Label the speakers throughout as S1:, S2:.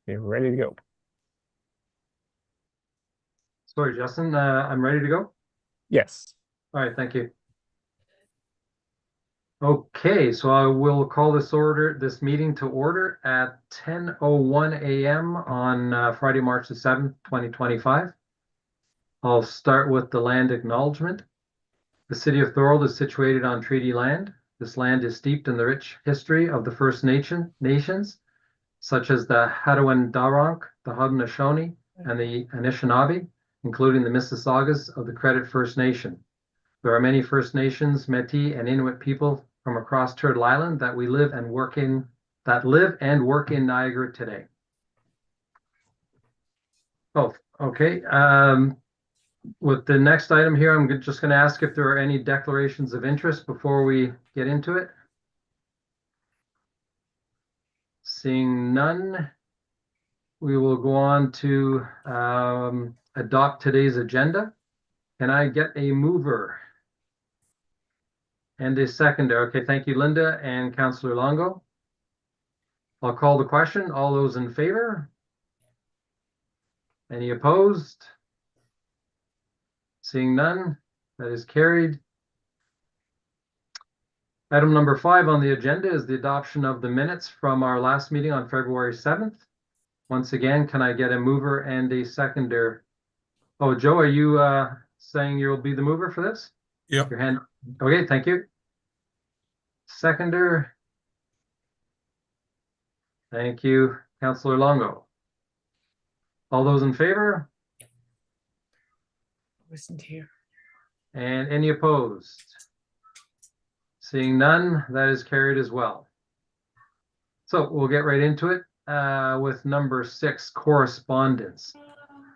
S1: You're ready to go.
S2: Sorry, Justin, I'm ready to go.
S1: Yes.
S2: All right, thank you. Okay, so I will call this meeting to order at 10:01 a.m. on Friday, March the 7th, 2025. I'll start with the land acknowledgement. The city of Thorold is situated on treaty land. This land is steeped in the rich history of the First Nations, such as the Hadawin-Darronk, the Haudenosaunee, and the Anishinaabe, including the Mississaugas of the Credit First Nation. There are many First Nations, Métis, and Inuit people from across Turtle Island that live and work in Niagara today. Oh, okay. With the next item here, I'm just going to ask if there are any declarations of interest before we get into it. Seeing none, we will go on to adopt today's agenda. Can I get a mover and a seconder? Okay, thank you, Linda and Councillor Longo. I'll call the question. All those in favor? Any opposed? Seeing none, that is carried. Item number 5 on the agenda is the adoption of the minutes from our last meeting on February 7th. Once again, can I get a mover and a seconder? Oh, Joe, are you saying you'll be the mover for this?
S3: Yep.
S2: Your hand. Okay, thank you. Seconder. Thank you, Councillor Longo. All those in favor?
S4: Wasn't here.
S2: And any opposed? Seeing none, that is carried as well. So we'll get right into it with number 6, correspondence.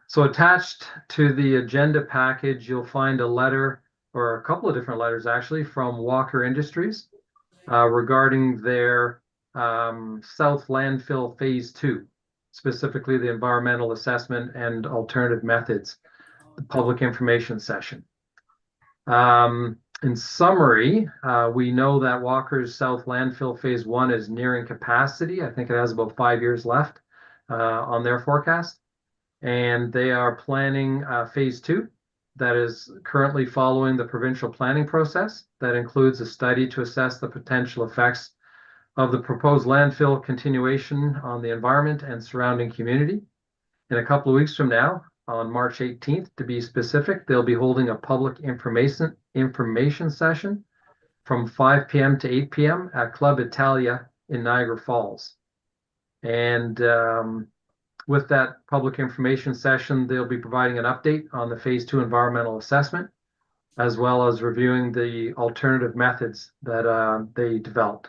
S2: So attached to the agenda package, you'll find a letter, or a couple of different letters actually, from Walker Industries regarding their South Landfill Phase 2, specifically the environmental assessment and alternative methods, the public information session. In summary, we know that Walker's South Landfill Phase 1 is nearing capacity. I think it has about 5 years left on their forecast. And they are planning Phase 2 that is currently following the provincial planning process. That includes a study to assess the potential effects of the proposed landfill continuation on the environment and surrounding community. In a couple of weeks from now, on March 18th, to be specific, they'll be holding a public information session from 5 p.m. to 8 p.m. at Club Italia in Niagara Falls. And with that public information session, they'll be providing an update on the Phase 2 environmental assessment, as well as reviewing the alternative methods that they developed.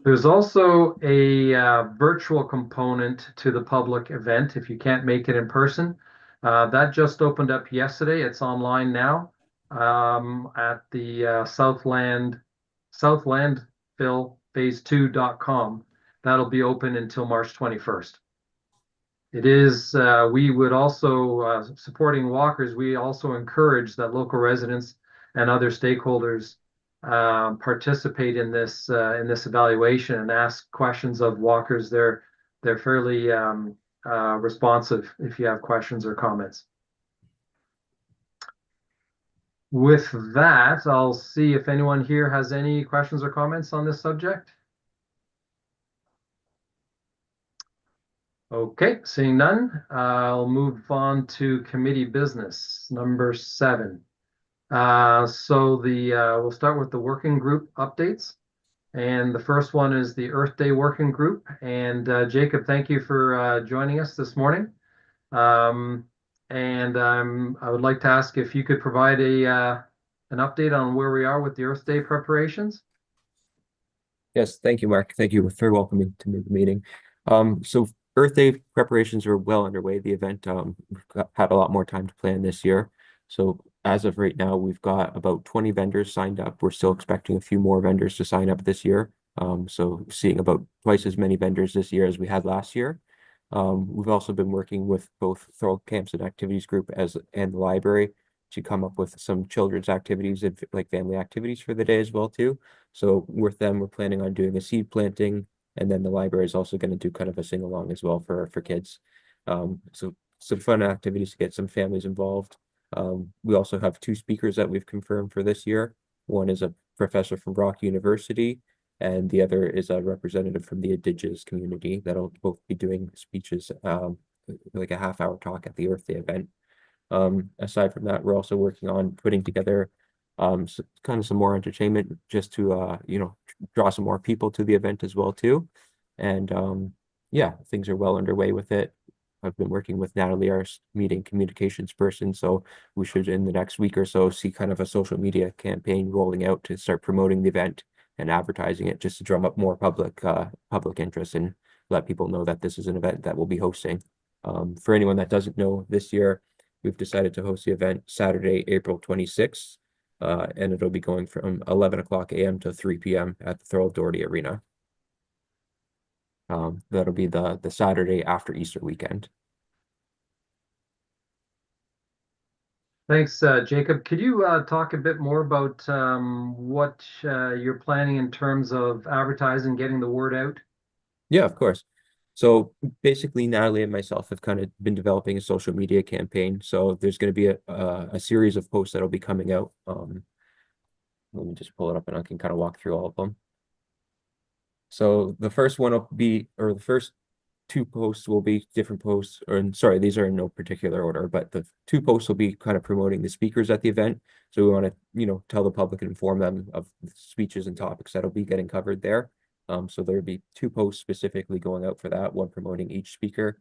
S2: There's also a virtual component to the public event if you can't make it in person. That just opened up yesterday. It's online now at the southlandphilphase2.com. That'll be open until March 21st. It is, we would also, supporting Walkers, we also encourage that local residents and other stakeholders participate in this evaluation and ask questions of Walkers. They're fairly responsive if you have questions or comments. With that, I'll see if anyone here has any questions or comments on this subject. Okay, seeing none, I'll move on to committee business, number 7. So we'll start with the working group updates. And the first one is the Earth Day working group. And Jacob, thank you for joining us this morning. I would like to ask if you could provide an update on where we are with the Earth Day preparations.
S5: Yes, thank you, Mark. Thank you for welcoming to the meeting. So Earth Day preparations are well underway. The event had a lot more time to plan this year. So as of right now, we've got about 20 vendors signed up. We're still expecting a few more vendors to sign up this year. So seeing about twice as many vendors this year as we had last year. We've also been working with both Thorold Camps and Activities Group and the library to come up with some children's activities and like family activities for the day as well too. So with them, we're planning on doing a seed planting And then the library is also going to do kind of a sing along as well for kids. So some fun activities to get some families involved. We also have two speakers that we've confirmed for this year. One is a professor from Brock University, and the other is a representative from the Indigenous community that'll both be doing speeches, like a half-hour talk at the Earth Day event. Aside from that, we're also working on putting together kind of some more entertainment just to draw some more people to the event as well too. And yeah, things are well underway with it. I've been working with Natalie, our meeting communications person, so we should in the next week or so see kind of a social media campaign rolling out to start promoting the event and advertising it, just to drum up more public interest and let people know that this is an event that we'll be hosting. For anyone that doesn't know, this year we've decided to host the event Saturday, April 26th, and it'll be going from 11 o'clock a.m. to 3 p.m. at the Thurl Doherty Arena. That'll be the Saturday after Easter weekend.
S2: Thanks, Jacob. Could you talk a bit more about what you're planning in terms of advertising, getting the word out?
S5: Yeah, of course. So basically, Natalie and myself have kind of been developing a social media campaign. So there's going to be a series of posts that'll be coming out. Let me just pull it up and I can kind of walk through all of them. So the first one will be, or the first two posts will be different posts, or sorry, these are in no particular order, but the two posts will be kind of promoting the speakers at the event. So we want to, tell the public and inform them of the speeches and topics that'll be getting covered there. So there'll be two posts specifically going out for that, one promoting each speaker.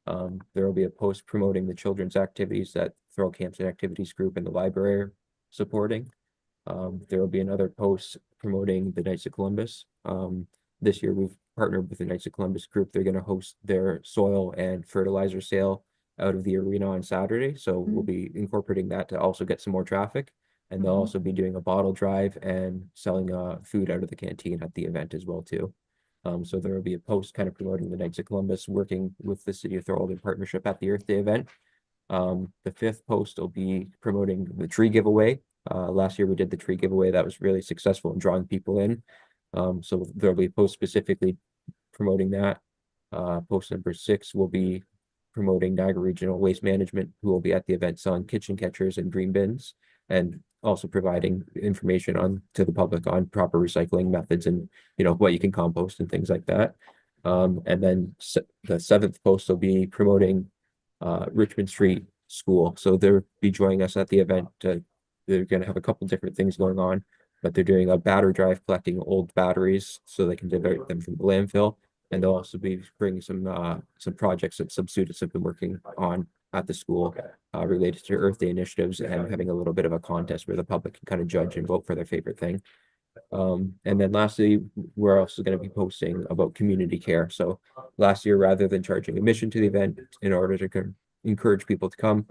S5: There will be a post promoting the children's activities that Thurl Camps and Activities Group and the library are supporting. There will be another post promoting the Knights of Columbus. This year we've partnered with the Knights of Columbus group. They're going to host their soil and fertilizer sale out of the arena on Saturday. So we'll be incorporating that to also get some more traffic. And they'll also be doing a bottle drive and selling food out of the canteen at the event as well too. So there will be a post kind of promoting the Knights of Columbus, working with the City of Thorold in partnership at the Earth Day event. The fifth post will be promoting the tree giveaway. Last year we did the tree giveaway. That was really successful in drawing people in. So there'll be a post specifically promoting that. Post number 6 will be promoting Niagara Regional Waste Management, who will be at the event selling kitchen catchers and green bins, and also providing information to the public on proper recycling methods and what you can compost and things like that. And then the 7th post will be promoting Richmond Street School. So they'll be joining us at the event. They're going to have a couple different things going on, but they're doing a battery drive collecting old batteries so they can divert them from the landfill. And they'll also be bringing some projects that some students have been working on at the school related to Earth Day initiatives, and having a little bit of a contest where the public can kind of judge and vote for their favorite thing. And then lastly, we're also going to be posting about community care. So last year, rather than charging admission to the event, in order to encourage people to come,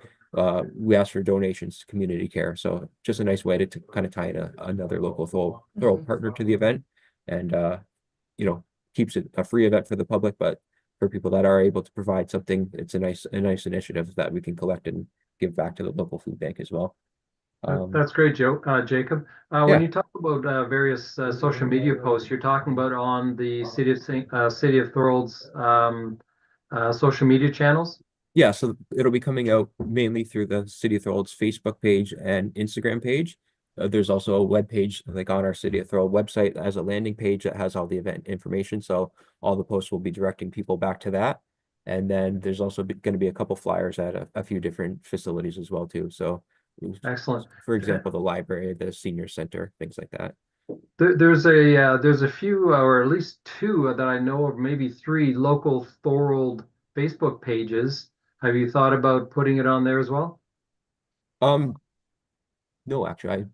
S5: we asked for donations to community care. So just a nice way to kind of tie in another local Thorold partner to the event, and keeps it a free event for the public, but for people that are able to provide something, it's a nice initiative that we can collect and give back to the local food bank as well.
S2: That's great, Jacob.
S5: Yeah.
S2: When you talk about various social media posts, you're talking about on the City of Thorold's social media channels?
S5: Yeah, so it'll be coming out mainly through the City of Thorold's Facebook page and Instagram page. There's also a web page like on our City of Thorold website that has a landing page that has all the event information. So all the posts will be directing people back to that. And then there's also going to be a couple flyers at a few different facilities as well too. So
S2: excellent.
S5: For example, the library, the senior center, things like that.
S2: There's a few, or at least two that I know of, maybe 3 local Thorold Facebook pages. Have you thought about putting it on there as well?
S5: No, actually, I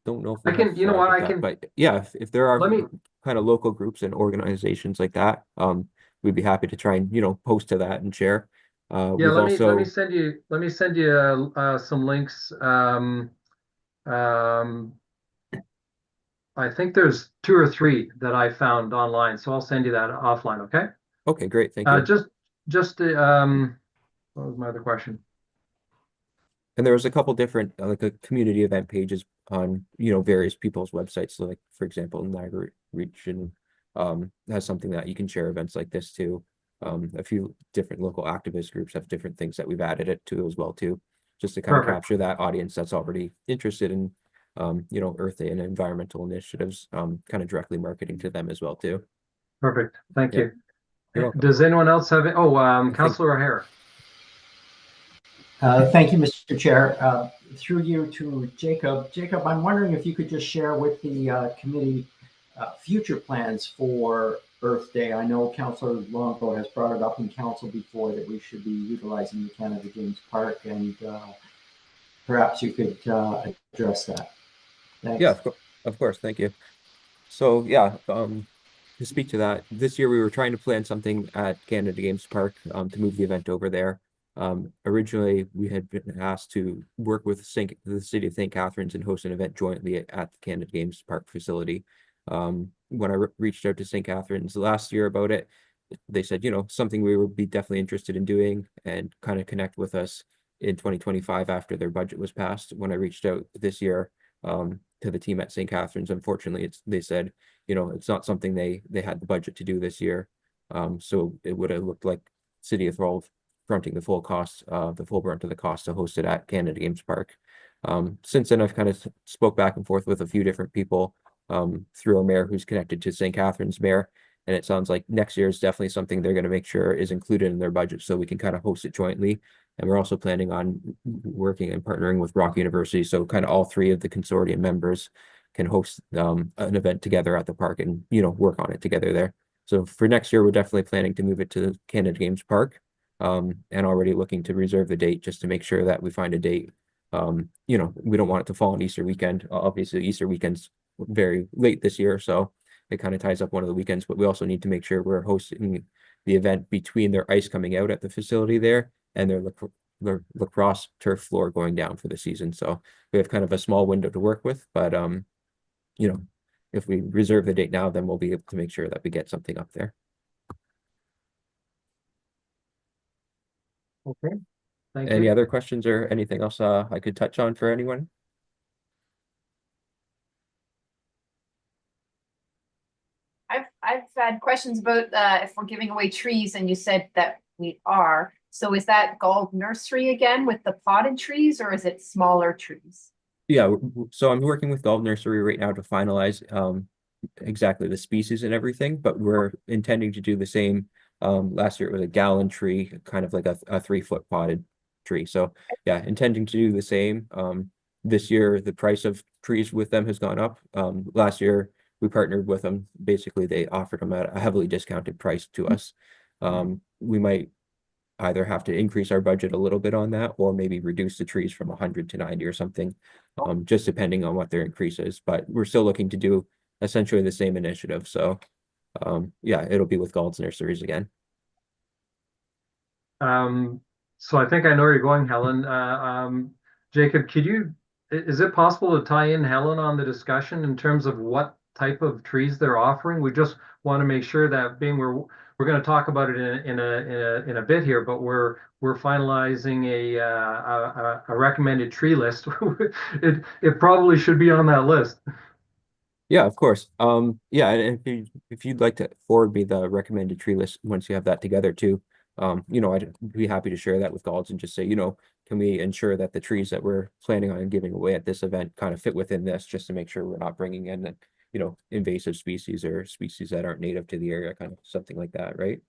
S5: don't know if
S2: I can, you know what, I can,
S5: but yeah, if there are
S2: let me,
S5: kind of local groups and organizations like that, we'd be happy to try and post to that and share.
S2: yeah,
S5: We've
S2: let
S5: also
S2: me send you some links. I think there's 2 or 3 that I found online, so I'll send you that offline. Okay.
S5: Okay, great, thank you.
S2: What was my other question?
S5: And there was a couple different like a community event pages on various people's websites. So like for example, Niagara Region has something that you can share events like this too. A few different local activist groups have different things that we've added it to as well too, just to kind of
S2: Perfect.
S5: capture that audience that's already interested in, Earth Day and environmental initiatives, kind of directly marketing to them as well too.
S2: Perfect. Thank
S5: Yeah,
S2: you.
S5: you're welcome.
S2: Does anyone else have it? Oh,
S5: think-
S2: Councillor O'Hara.
S3: Thank you, Mr. Chair. Through you to Jacob. Jacob, I'm wondering if you could just share with the committee future plans for Earth Day. I know Councillor Longo has brought it up in council before that we should be utilizing the Canada Games Park, and perhaps you could address that. Thanks.
S5: Yeah, of course. Thank you. So yeah, to speak to that, this year we were trying to plan something at Canada Games Park, to move the event over there. Originally we had been asked to work with the city of St. Catharines and host an event jointly at the Canada Games Park facility. When I reached out to St. Catharines last year about it, they said, something we would be definitely interested in doing and kind of connect with us in 2025 after their budget was passed. When I reached out this year, to the team at St. Catharines, unfortunately, they said, it's not something they had the budget to do this year. So it would have looked like City of Thorold fronting the full cost, the full brunt of the cost to host it at Canada Games Park. Since then, I've kind of spoke back and forth with a few different people, through our mayor who's connected to St. Catharines mayor. And it sounds like next year is definitely something they're going to make sure is included in their budget so we can kind of host it jointly. And we're also planning on working and partnering with Rock University. So kind of all three of the consortium members can host an event together at the park and, work on it together there. So for next year, we're definitely planning to move it to Canada Games Park, and already looking to reserve the date just to make sure that we find a date. We don't want it to fall on Easter weekend. Obviously, Easter weekend's very late this year, so it kind of ties up one of the weekends, but we also need to make sure we're hosting the event between their ice coming out at the facility there and their lacrosse turf floor going down for the season. So we have kind of a small window to work with, but if we reserve the date now, then we'll be able to make sure that we get something up there.
S2: Okay. Thank
S5: Any
S2: you.
S5: other questions or anything else I could touch on for anyone?
S4: I've had questions about if we're giving away trees, and you said that we are. So is that Gald Nursery again with the potted trees, or is it smaller trees?
S5: Yeah, so I'm working with Gald Nursery right now to finalize exactly the species and everything, but we're intending to do the same. Last year it was a gallon tree, kind of like a 3-foot potted tree. So yeah, intending to do the same. This year the price of trees with them has gone up. Last year we partnered with them. Basically, they offered them at a heavily discounted price to us. We might either have to increase our budget a little bit on that, or maybe reduce the trees from 100 to 90 or something, just depending on what their increase is. But we're still looking to do essentially the same initiative. So yeah, it'll be with Gald's Nurseries again.
S2: So I think I know where you're going, Helen. Jacob, is it possible to tie in Helen on the discussion in terms of what type of trees they're offering? We just want to make sure that we're going to talk about it in a bit here, but we're finalizing a recommended tree list. It probably should be on that list.
S5: Yeah, of course. Yeah, and if you'd like to forward me the recommended tree list once you have that together too, I'd be happy to share that with Galds and just say, can we ensure that the trees that we're planning on giving away at this event kind of fit within this, just to make sure we're not bringing in, invasive species or species that aren't native to the area, kind of something like that, right?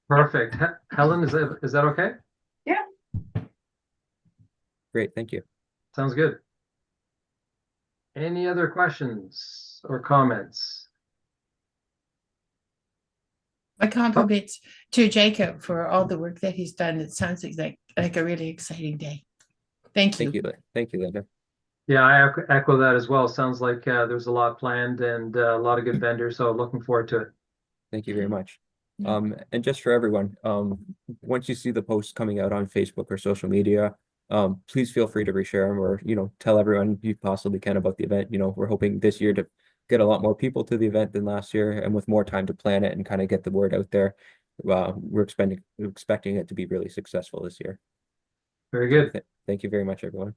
S2: Perfect. Helen, is that okay?
S4: Yeah.
S5: Great, thank you.
S2: Sounds good. Any other questions or comments?
S6: My compliments to Jacob for all the work that he's done. It sounds like a really exciting day. Thank you.
S5: Thank you, Linda.
S2: Yeah, I echo that as well. Sounds like there's a lot planned and a lot of good vendors, so looking forward to it.
S5: Thank you very much.
S6: Yeah.
S5: And just for everyone, once you see the posts coming out on Facebook or social media, please feel free to reshare them, or tell everyone you possibly can about the event. We're hoping this year to get a lot more people to the event than last year, and with more time to plan it and kind of get the word out there, we're expecting it to be really successful this year.
S2: Very good.
S5: Thank you very much, everyone.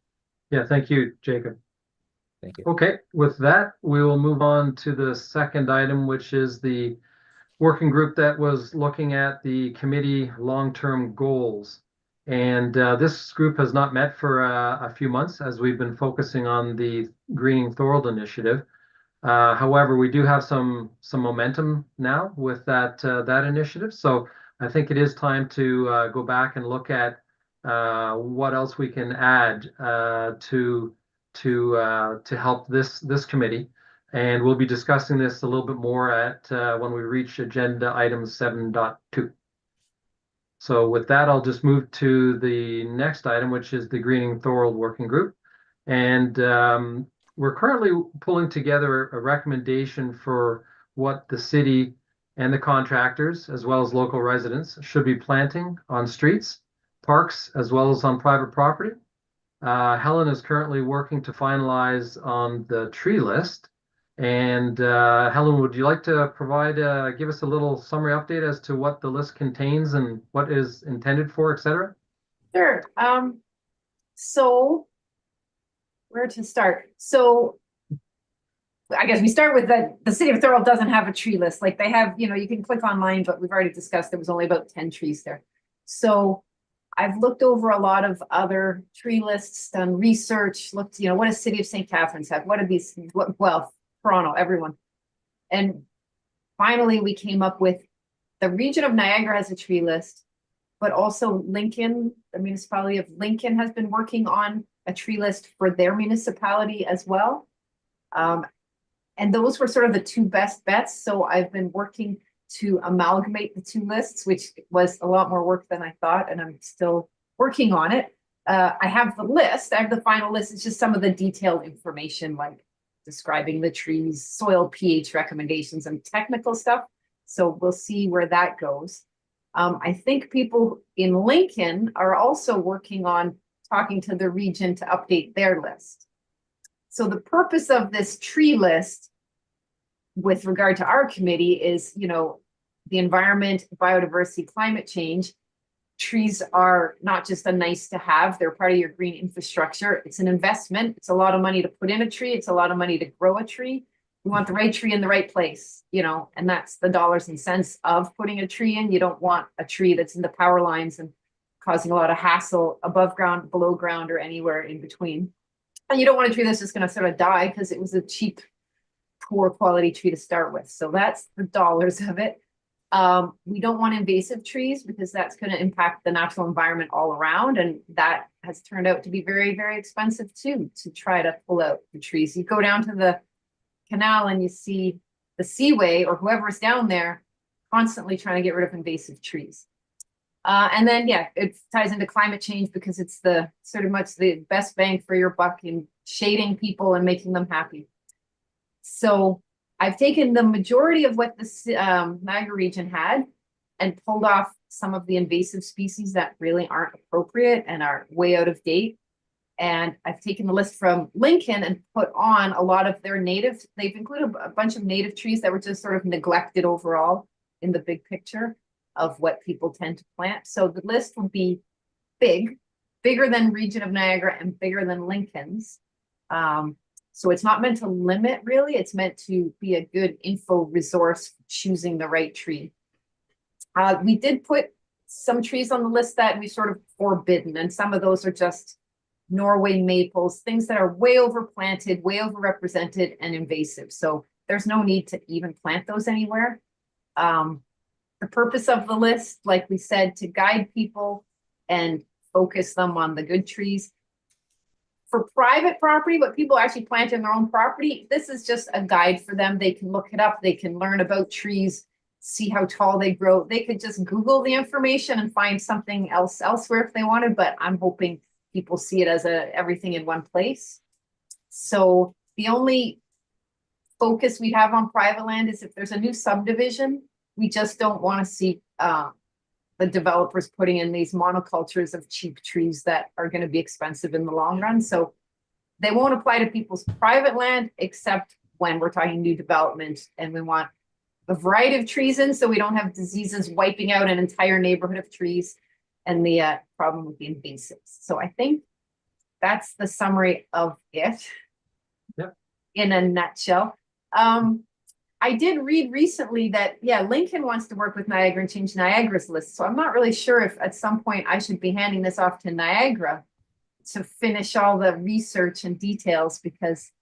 S2: Yeah, thank you, Jacob.
S5: Thank you.
S2: Okay, with that, we will move on to the second item, which is the working group that was looking at the committee long-term goals. And this group has not met for a few months as we've been focusing on the Greening Thorold initiative. However, we do have some momentum now with that initiative. So I think it is time to go back and look at what else we can add to help this committee. And we'll be discussing this a little bit more at when we reach agenda item 7.2. So with that, I'll just move to the next item, which is the Greening Thorold Working Group. And we're currently pulling together a recommendation for what the city and the contractors, as well as local residents, should be planting on streets, parks, as well as on private property. Helen is currently working to finalize on the tree list. And Helen, would you like to provide, give us a little summary update as to what the list contains and what is intended for, et cetera?
S4: Sure. So where to start? So I guess we start with the city of Thorold doesn't have a tree list. Like they have, you can click online, but we've already discussed there was only about 10 trees there. So I've looked over a lot of other tree lists, done research, looked, what does City of St. Catharines have? What are these, well, Toronto, everyone. And finally, we came up with the region of Niagara has a tree list, but also Lincoln, the municipality of Lincoln has been working on a tree list for their municipality as well. And those were sort of the two best bets. So I've been working to amalgamate the two lists, which was a lot more work than I thought, and I'm still working on it. I have the list, I have the final list. It's just some of the detailed information like describing the trees, soil pH recommendations, and technical stuff. So we'll see where that goes. I think people in Lincoln are also working on talking to the region to update their list. So the purpose of this tree list with regard to our committee is, the environment, biodiversity, climate change. Trees are not just a nice to have, they're part of your green infrastructure. It's an investment. It's a lot of money to put in a tree. It's a lot of money to grow a tree. You want the right tree in the right place, and that's the dollars and cents of putting a tree in. You don't want a tree that's in the power lines and causing a lot of hassle above ground, below ground, or anywhere in between. And you don't want a tree that's just going to sort of die because it was a cheap, poor quality tree to start with. So that's the dollars of it. We don't want invasive trees because that's going to impact the natural environment all around. And that has turned out to be very, very expensive too, to try to pull out the trees. You go down to the canal and you see the seaway or whoever's down there constantly trying to get rid of invasive trees. And then, it ties into climate change because it's the sort of much the best bang for your buck in shading people and making them happy. So I've taken the majority of what the Niagara region had and pulled off some of the invasive species that really aren't appropriate and are way out of date. And I've taken the list from Lincoln and put on a lot of their native, they've included a bunch of native trees that were just sort of neglected overall in the big picture of what people tend to plant. So the list will be bigger than region of Niagara and bigger than Lincoln's. So it's not meant to limit really, it's meant to be a good info resource for choosing the right tree. We did put some trees on the list that we sort of forbidden, and some of those are just Norway maples, things that are way overplanted, way overrepresented and invasive. So there's no need to even plant those anywhere. The purpose of the list, like we said, to guide people and focus them on the good trees. For private property, what people actually plant in their own property, this is just a guide for them. They can look it up. They can learn about trees, see how tall they grow. They could just Google the information and find something else elsewhere if they wanted, but I'm hoping people see it as everything in one place. So the only focus we have on private land is if there's a new subdivision, we just don't want to see the developers putting in these monocultures of cheap trees that are going to be expensive in the long run. So they won't apply to people's private land, except when we're talking new development and we want a variety of trees in, so we don't have diseases wiping out an entire neighborhood of trees and the problem with the invasives. So I think that's the summary of it.
S2: Yep.
S4: In a nutshell. I did read recently that, yeah, Lincoln wants to work with Niagara and change Niagara's list. So I'm not really sure if at some point I should be handing this off to Niagara to finish all the research and details because,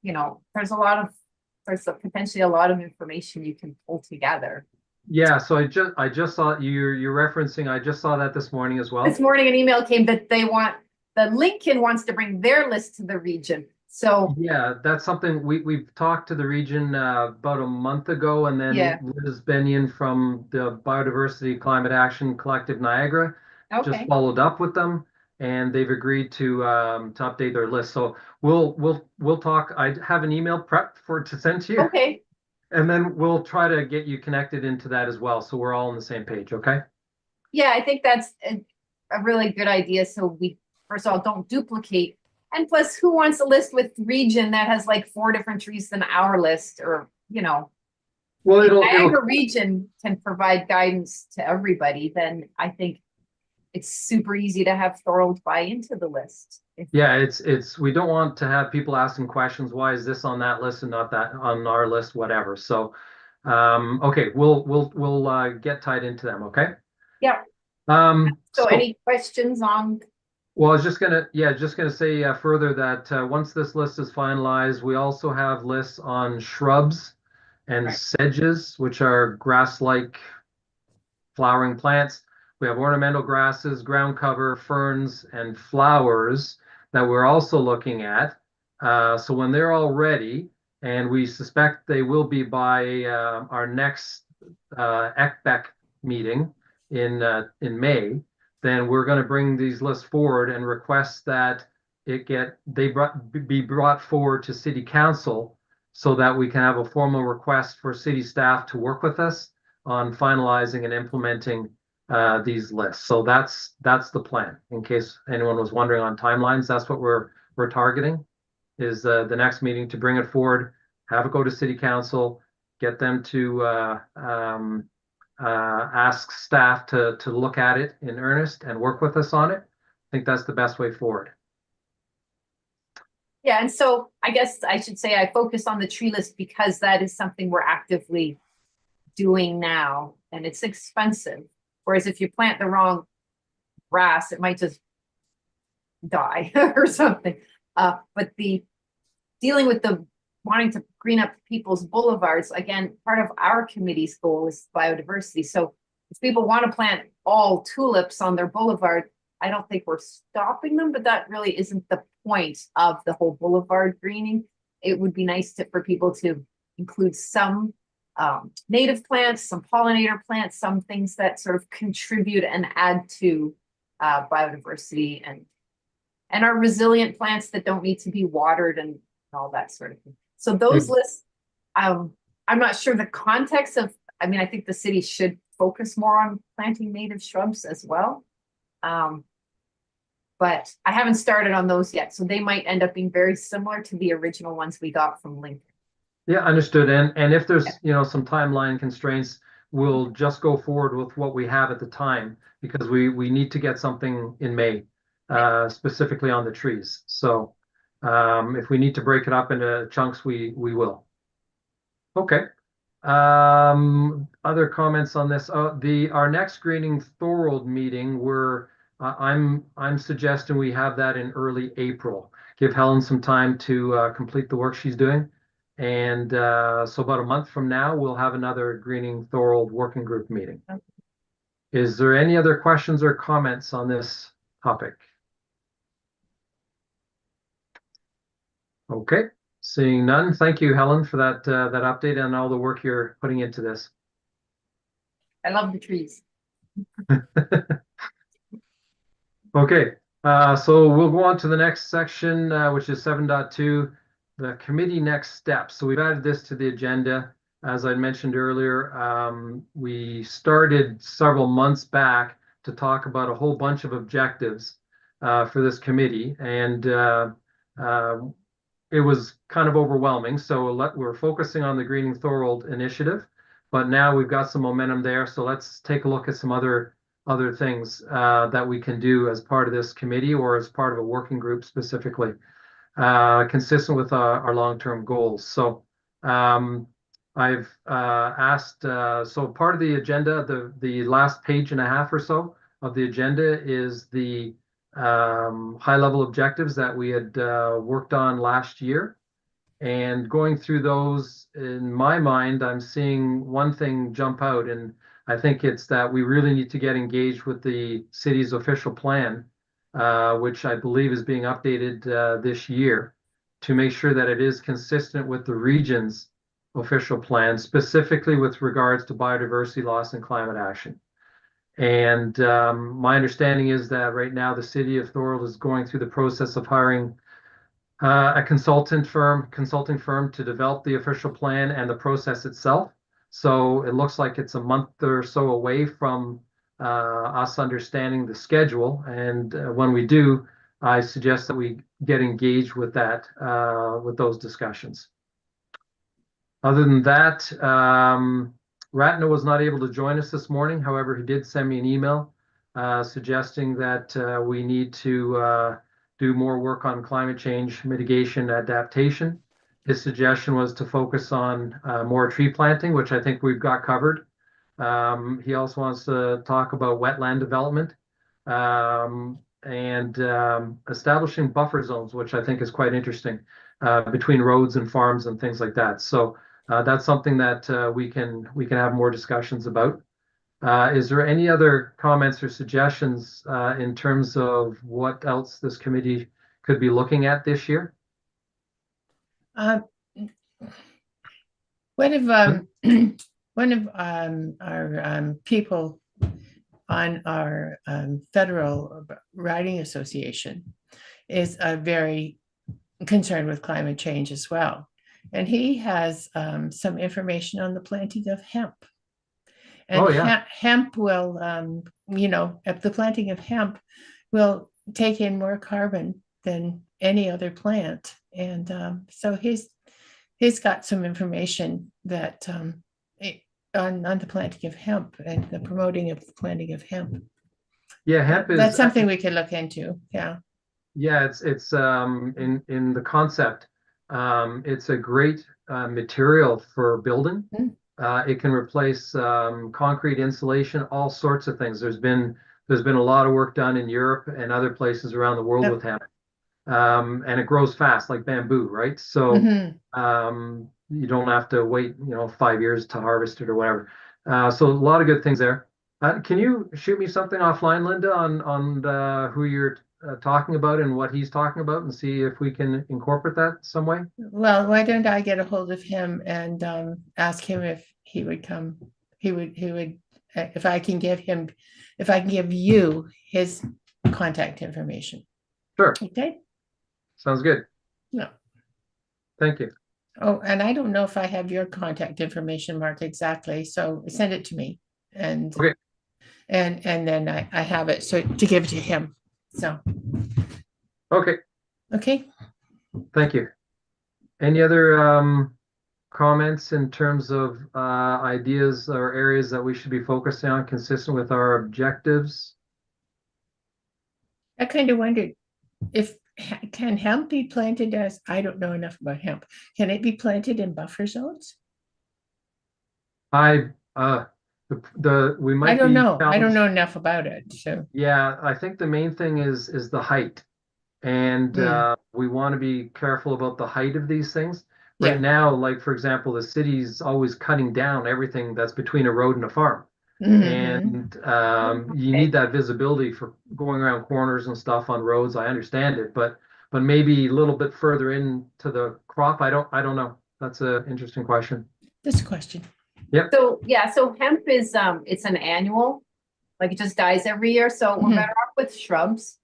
S4: you know, there's potentially a lot of information you can pull together.
S2: Yeah, so I just saw you're referencing, I just saw that this morning as well.
S4: This morning, an email came that the Lincoln wants to bring their list to the region. So
S2: Yeah, that's something we've talked to the region about a month ago, and then
S4: Yeah.
S2: Liz Benyon from the Biodiversity Climate Action Collective Niagara just
S4: okay,
S2: followed up with them, and they've agreed to update their list. So we'll talk. I have an email prepped to send to you,
S4: okay,
S2: and then we'll try to get you connected into that as well, so we're all on the same page. Okay.
S4: yeah, I think that's a really good idea. So we first of all don't duplicate, and plus, who wants a list with region that has like 4 different trees than our list, or you know.
S2: Well,
S4: If
S2: it'll
S4: Niagara region can provide guidance to everybody, then I think it's super easy to have Thorold buy into the list.
S2: Yeah, it's we don't want to have people asking questions, why is this on that list and not that on our list, whatever. So okay, we'll get tied into them, okay?
S4: Yeah.
S2: Um
S4: So any questions on?
S2: well, I was just gonna say further that once this list is finalized, we also have lists on shrubs and
S4: Right.
S2: sedges, which are grass-like flowering plants. We have ornamental grasses, ground cover, ferns, and flowers that we're also looking at. So when they're all ready, and we suspect they will be by our next ECBEC meeting in May, then we're going to bring these lists forward and request that be brought forward to City Council so that we can have a formal request for city staff to work with us on finalizing and implementing these lists. So that's the plan. In case anyone was wondering on timelines, that's what we're targeting, is the next meeting to bring it forward, have it go to City Council, get them to ask staff to look at it in earnest and work with us on it. I think that's the best way forward.
S4: Yeah, and so I guess I should say I focus on the tree list because that is something we're actively doing now, and it's expensive. Whereas if you plant the wrong grass, it might just die or something. But the dealing with the wanting to green up people's boulevards, again, part of our committee's goal is biodiversity. So if people want to plant all tulips on their boulevard, I don't think we're stopping them, but that really isn't the point of the whole boulevard greening. It would be nice for people to include some native plants, some pollinator plants, some things that sort of contribute and add to biodiversity and are resilient plants that don't need to be watered and all that sort of thing. So those lists, I'm not sure the context of, I mean, I think the city should focus more on planting native shrubs as well. But I haven't started on those yet. So they might end up being very similar to the original ones we got from Lincoln.
S2: Yeah, understood. And if there's some timeline constraints, we'll just go forward with what we have at the time because we need to get something in May, specifically on the trees. So if we need to break it up into chunks, we will. Okay. Other comments on this? Our next greening Thorold meeting, I'm suggesting we have that in early April. Give Helen some time to complete the work she's doing. And so about a month from now, we'll have another Greening Thorold working group meeting.
S4: Okay.
S2: Is there any other questions or comments on this topic? Okay, seeing none. Thank you, Helen, for that update and all the work you're putting into this.
S4: I love the trees.
S2: Okay, so we'll go on to the next section, which is 7.2, the committee next steps. So we've added this to the agenda. As I mentioned earlier, we started several months back to talk about a whole bunch of objectives for this committee, and it was kind of overwhelming. So we're focusing on the Greening Thorold initiative, but now we've got some momentum there. So let's take a look at some other things that we can do as part of this committee or as part of a working group specifically, consistent with our long-term goals. So I've asked, so part of the agenda, the last page and a half or so of the agenda is the high-level objectives that we had worked on last year. And going through those, in my mind, I'm seeing one thing jump out, and I think it's that we really need to get engaged with the city's official plan, which I believe is being updated this year, to make sure that it is consistent with the region's official plan, specifically with regards to biodiversity loss and climate action. And my understanding is that right now the city of Thorold is going through the process of hiring a consulting firm to develop the official plan and the process itself. So it looks like it's a month or so away from us understanding the schedule. And when we do, I suggest that we get engaged with that, with those discussions. Other than that, Ratna was not able to join us this morning. However, he did send me an email suggesting that we need to do more work on climate change mitigation adaptation. His suggestion was to focus on more tree planting, which I think we've got covered. He also wants to talk about wetland development and establishing buffer zones, which I think is quite interesting, between roads and farms and things like that. So that's something that we can have more discussions about. Is there any other comments or suggestions in terms of what else this committee could be looking at this year?
S6: One of our people on our federal riding association is very concerned with climate change as well, and he has some information on the planting of hemp. And
S2: Oh, yeah.
S6: hemp will, if the planting of hemp will take in more carbon than any other plant. And so he's got some information that on the planting of hemp and the promoting of the planting of hemp.
S2: Yeah, hemp is
S6: That's something we could look into. Yeah.
S2: Yeah, it's in the concept. It's a great material for building. It can replace concrete insulation, all sorts of things. There's been a lot of work done in Europe and other places around the world with hemp. And it grows fast like bamboo, right? So you don't have to wait, 5 years to harvest it or whatever. So a lot of good things there. Can you shoot me something offline, Linda, on who you're talking about and what he's talking about, and see if we can incorporate that some way?
S6: Well, why don't I get a hold of him and ask him if he would come? He would, if I can give you his contact information.
S2: Sure.
S6: Okay.
S2: Sounds good.
S6: No.
S2: Thank you.
S6: Oh, and I don't know if I have your contact information, Mark, exactly. So send it to me, and
S2: Okay.
S6: and then I have it so to give to him. So
S2: Okay.
S6: okay.
S2: Thank you. Any other comments in terms of ideas or areas that we should be focusing on consistent with our objectives?
S6: I kind of wondered if can hemp be planted as, I don't know enough about hemp. Can it be planted in buffer zones?
S2: We might
S6: I don't
S2: be
S6: know. I don't
S2: challenged.
S6: know enough about it. So
S2: Yeah, I think the main thing is the height. And we want to be careful about the height of these things. Right
S6: Yeah.
S2: now, like for example, the city's always cutting down everything that's between a road and a farm. And you need that visibility for going around corners and stuff on roads. I understand it, but maybe a little bit further into the crop. I don't know. That's an interesting question.
S6: This question.
S2: Yep.
S4: So, yeah, so hemp is, it's an annual, like it just dies every year. So we're better off with shrubs,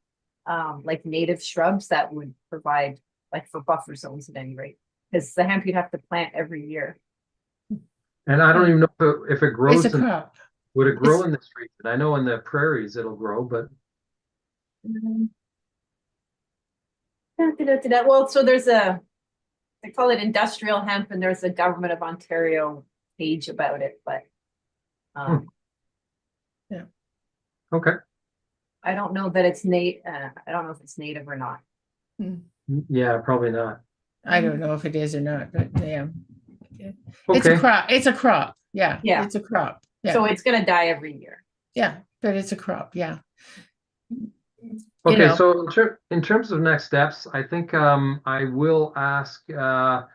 S4: like native shrubs that would provide, like for buffer zones at any rate. Because the hemp you'd have to plant every year.
S2: And I don't even know if it grows.
S6: It's a crop.
S2: Would it grow in this region? I know in the prairies it'll grow, but
S4: well, so there's they call it industrial hemp, and there's a Government of Ontario page about it, but
S6: yeah.
S2: Okay.
S4: I don't know that it's I don't know if it's native or not.
S2: Yeah, probably not.
S6: I don't know if it is or not, but yeah. It's a
S2: Okay,
S6: crop. It's a crop. Yeah.
S4: Yeah.
S6: It's a crop. Yeah.
S4: So it's gonna die every year.
S6: Yeah. But it's a crop. Yeah.
S2: okay,
S6: know.
S2: so in terms of next steps, I think I will ask the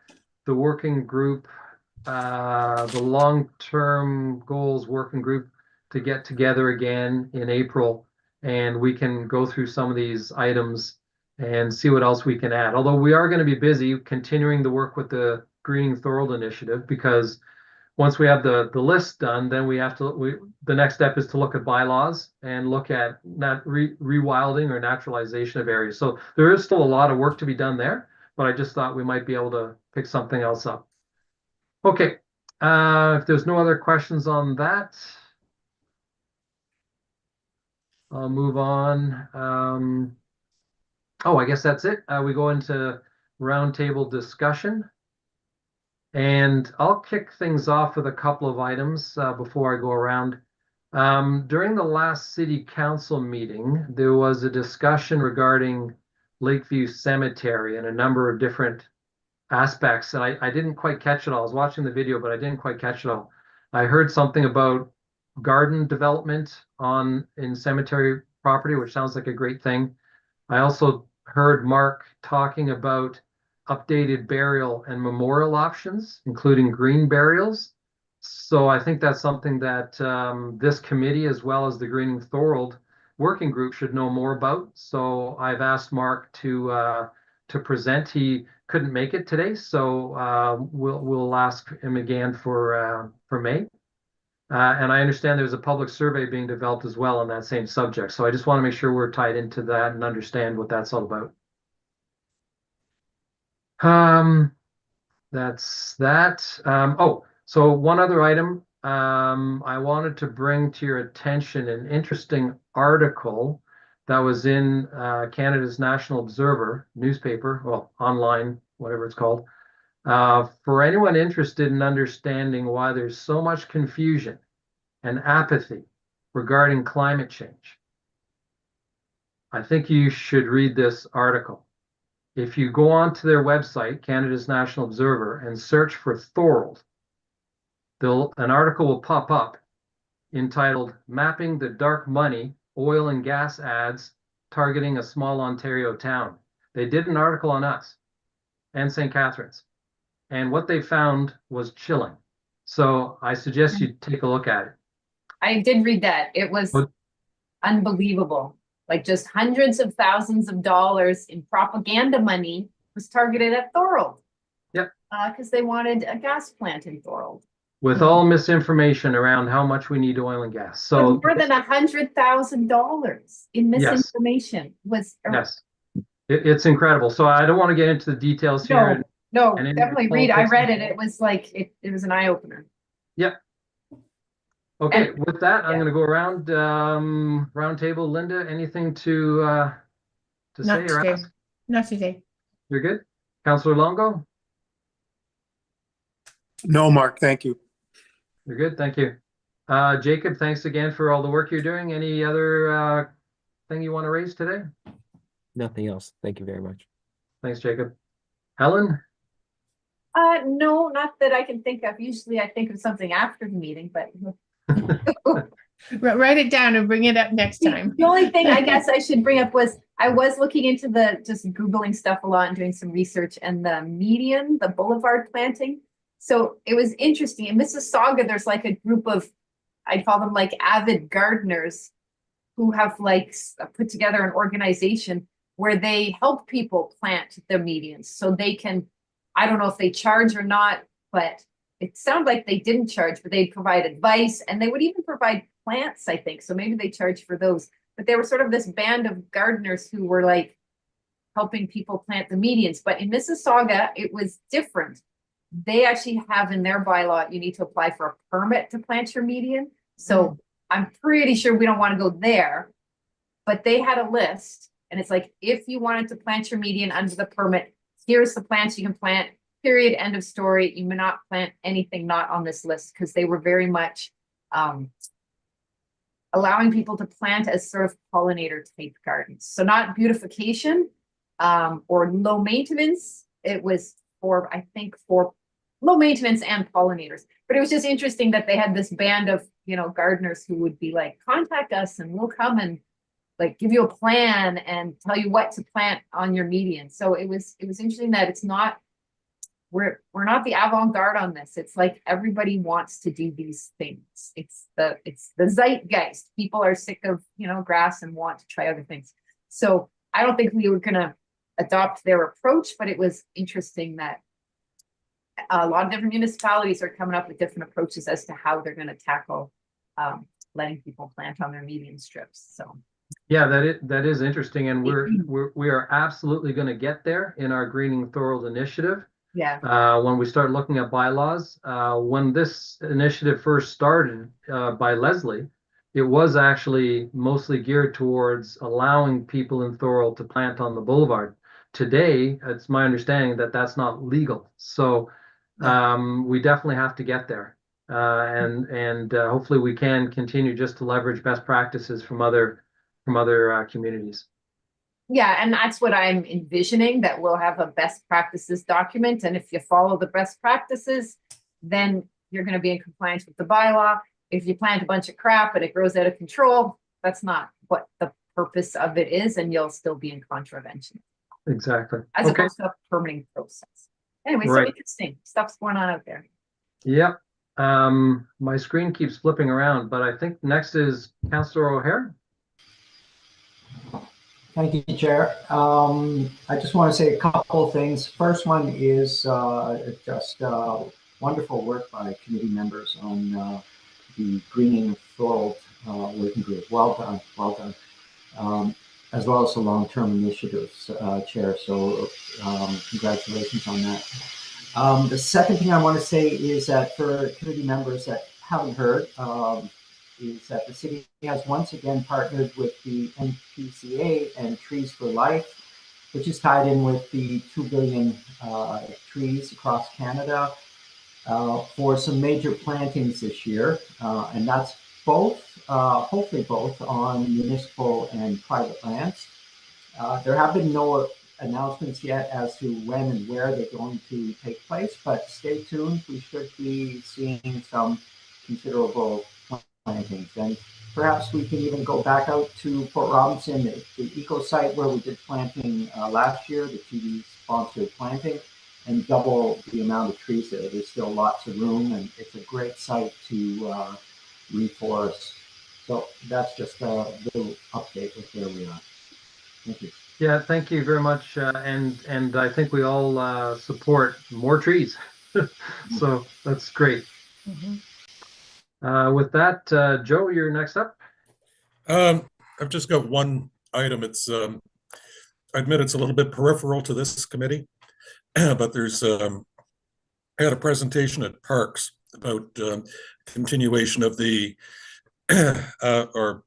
S2: working group, the long-term goals working group to get together again in April, and we can go through some of these items and see what else we can add. Although we are going to be busy continuing the work with the Greening Thorold initiative, because once we have the list done, then the next step is to look at bylaws and look at rewilding or naturalization of areas. So there is still a lot of work to be done there, but I just thought we might be able to pick something else up. Okay, if there's no other questions on that, I'll move on. Oh, I guess that's it. We go into roundtable discussion. And I'll kick things off with a couple of items before I go around. During the last city council meeting, there was a discussion regarding Lakeview Cemetery and a number of different aspects. And I didn't quite catch it all. I was watching the video, but I didn't quite catch it all. I heard something about garden development in cemetery property, which sounds like a great thing. I also heard Mark talking about updated burial and memorial options, including green burials. So I think that's something that this committee, as well as the Greening Thorold working group, should know more about. So I've asked Mark to present. He couldn't make it today, so we'll ask him again for May. And I understand there's a public survey being developed as well on that same subject. So I just want to make sure we're tied into that and understand what that's all about. That's that. Oh, so one other item. I wanted to bring to your attention an interesting article that was in Canada's National Observer newspaper, well, online, whatever it's called. For anyone interested in understanding why there's so much confusion and apathy regarding climate change, I think you should read this article. If you go onto their website, Canada's National Observer, and search for Thorold, an article will pop up entitled "Mapping the Dark Money Oil and Gas Ads Targeting a Small Ontario Town." They did an article on us and St. Catharines, and what they found was chilling. So I suggest you take a look at it.
S4: I did read that. It was unbelievable. Like just hundreds of thousands of dollars in propaganda money was targeted at Thorold.
S2: Yep.
S4: Because they wanted a gas plant in Thorold.
S2: With all misinformation around how much we need oil and gas. So
S4: But more than $100,000 in misinformation was.
S2: Yes, it's incredible. So I don't want to get into the details here.
S4: No,
S2: and
S4: definitely read. I read it. It was like it was an eye opener.
S2: Yep. Okay,
S4: And-
S2: with that, I'm
S4: yeah.
S2: going to go around round table. Linda, anything to say
S6: Not
S2: or
S6: today.
S2: ask?
S6: Not today.
S2: You're good. Councillor Longo,
S7: No, Mark, thank you.
S2: you're good. Thank you. Jacob, thanks again for all the work you're doing. Any other thing you want to raise today?
S5: Nothing else. Thank you very much.
S2: Thanks, Jacob. Helen?
S4: No, not that I can think of. Usually I think of something after the meeting, but
S6: Write it down and bring it up next time.
S4: the only thing I guess I should bring up was I was looking into just Googling stuff a lot and doing some research, and the median, the boulevard planting. So it was interesting. In Mississauga, there's like a group of, I'd call them like avid gardeners who have like put together an organization where they help people plant their medians. So they can, I don't know if they charge or not, but it sounded like they didn't charge, but they provide advice, and they would even provide plants, I think. So maybe they charge for those. But they were sort of this band of gardeners who were like helping people plant the medians. But in Mississauga, it was different. They actually have in their bylaw, you need to apply for a permit to plant your median. So I'm pretty sure we don't want to go there. But they had a list, and it's like, if you wanted to plant your median under the permit, here's the plants you can plant, period, end of story. You may not plant anything not on this list, because they were very much allowing people to plant as sort of pollinator type gardens. So not beautification or low maintenance. It was for, I think, for low maintenance and pollinators. But it was just interesting that they had this band of, you know, gardeners who would be like, contact us and we'll come and like give you a plan and tell you what to plant on your median. So it was interesting that it's not, we're not the avant-garde on this. It's like everybody wants to do these things. It's the zeitgeist. People are sick of, you know, grass and want to try other things. So I don't think we were gonna adopt their approach, but it was interesting that a lot of different municipalities are coming up with different approaches as to how they're gonna tackle letting people plant on their median strips. So
S2: Yeah, that is interesting, and we are absolutely going to get there in our Greening Thorold initiative.
S4: yeah,
S2: When we start looking at bylaws, when this initiative first started by Leslie, it was actually mostly geared towards allowing people in Thorold to plant on the boulevard. Today, it's my understanding that that's not legal. So we definitely have to get there. And hopefully we can continue just to leverage best practices from other communities.
S4: yeah, and that's what I'm envisioning, that we'll have a best practices document, and if you follow the best practices, then you're going to be in compliance with the bylaw. If you plant a bunch of crap and it grows out of control, that's not what the purpose of it is, and you'll still be in contravention.
S2: Exactly.
S4: As
S2: Okay.
S4: opposed to a permitting process. Anyway, so
S2: Right.
S4: interesting stuff's going on out there.
S2: Yep. My screen keeps flipping around, but I think next is Councillor O'Hare.
S3: Thank you, Chair. I just want to say a couple of things. First one is just wonderful work by committee members on the Greening Thorold working group. Well done, well done. As well as the long-term initiatives, Chair. So congratulations on that. The second thing I want to say is that for committee members that haven't heard, is that the city has once again partnered with the NPCA and Trees for Life, which is tied in with the 2 billion trees across Canada for some major plantings this year. And that's both, hopefully both on municipal and private lands. There have been no announcements yet as to when and where they're going to take place, but stay tuned. We should be seeing some considerable plantings. And perhaps we can even go back out to Port Robinson, the eco site where we did planting last year, the TD sponsored planting, and double the amount of trees there. There's still lots of room, and it's a great site to reforest. So that's just a little update with where we are. Thank you.
S2: Yeah, thank you very much. And I think we all support more trees. So that's great. With that, Joe, you're next up.
S7: I've just got one item. It's I admit it's a little bit peripheral to this committee, but there's I had a presentation at Parks about continuation of the or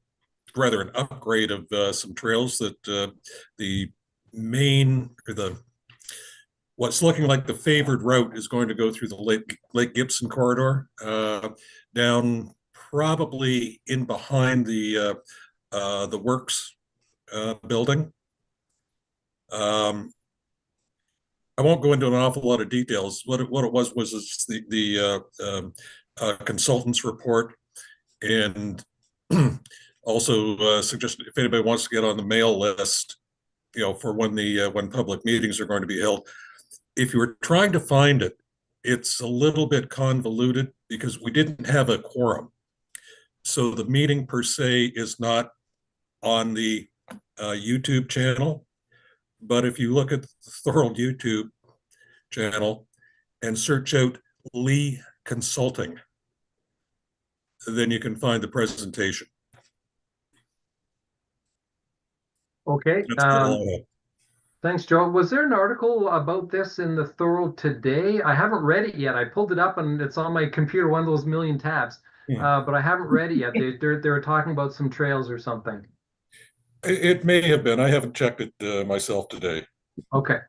S7: rather an upgrade of some trails that the main or the what's looking like the favored route is going to go through the Lake Gibson corridor down probably in behind the works building. I won't go into an awful lot of details. What it was the consultant's report, and also suggested if anybody wants to get on the mail list, you know, for when public meetings are going to be held. If you were trying to find it, it's a little bit convoluted because we didn't have a quorum. So the meeting per se is not on the YouTube channel. But if you look at the Thorold YouTube channel and search out Lee Consulting, then you can find the presentation.
S2: Okay. Thanks, Joe. Was there an article about this in the Thorold today? I haven't read it yet. I pulled it up and it's on my computer, one of those million tabs, but I haven't read it yet. They were talking about some trails or something.
S7: It may have been. I haven't checked it myself today.
S2: Okay.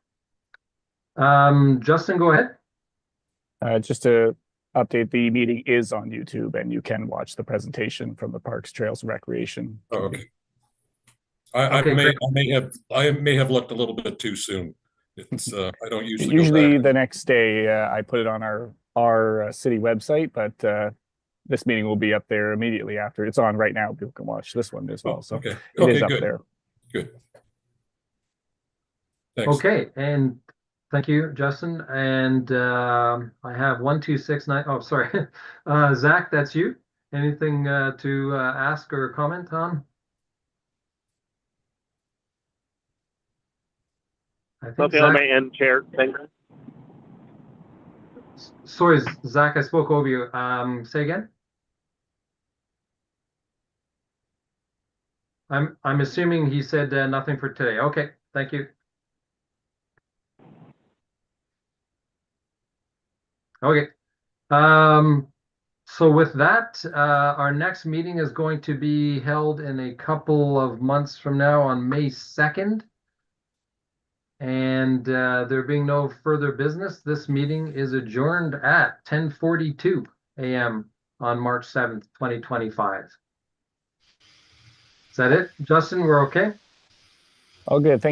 S2: Justin, go ahead.
S1: Just to update, the meeting is on YouTube and you can watch the presentation from the Parks, Trails, and Recreation.
S7: Oh, okay. I may have looked a little bit too soon. It's, I don't usually go
S1: Usually
S7: back.
S1: the next day, I put it on our city website, but this meeting will be up there immediately after. It's on right now. People can watch this one as well.
S7: Oh,
S1: So
S7: okay,
S1: it is
S7: okay,
S1: up
S7: good,
S1: there.
S7: good. Thanks.
S2: Okay, and thank you, Justin. And I have 1269. Oh, sorry, Zach, that's you. Anything to ask or comment on? I think
S8: Nothing on
S2: Zach.
S8: my end, Chair. Thanks.
S2: Sorry, Zach, I spoke over you. Say again. I'm assuming he said nothing for today. Okay, thank you. Okay. So with that, our next meeting is going to be held in a couple of months from now on May 2nd. And there being no further business, this meeting is adjourned at 10:42 a.m. on March 7th, 2025. Is that it, Justin? We're okay?
S1: All good. Thank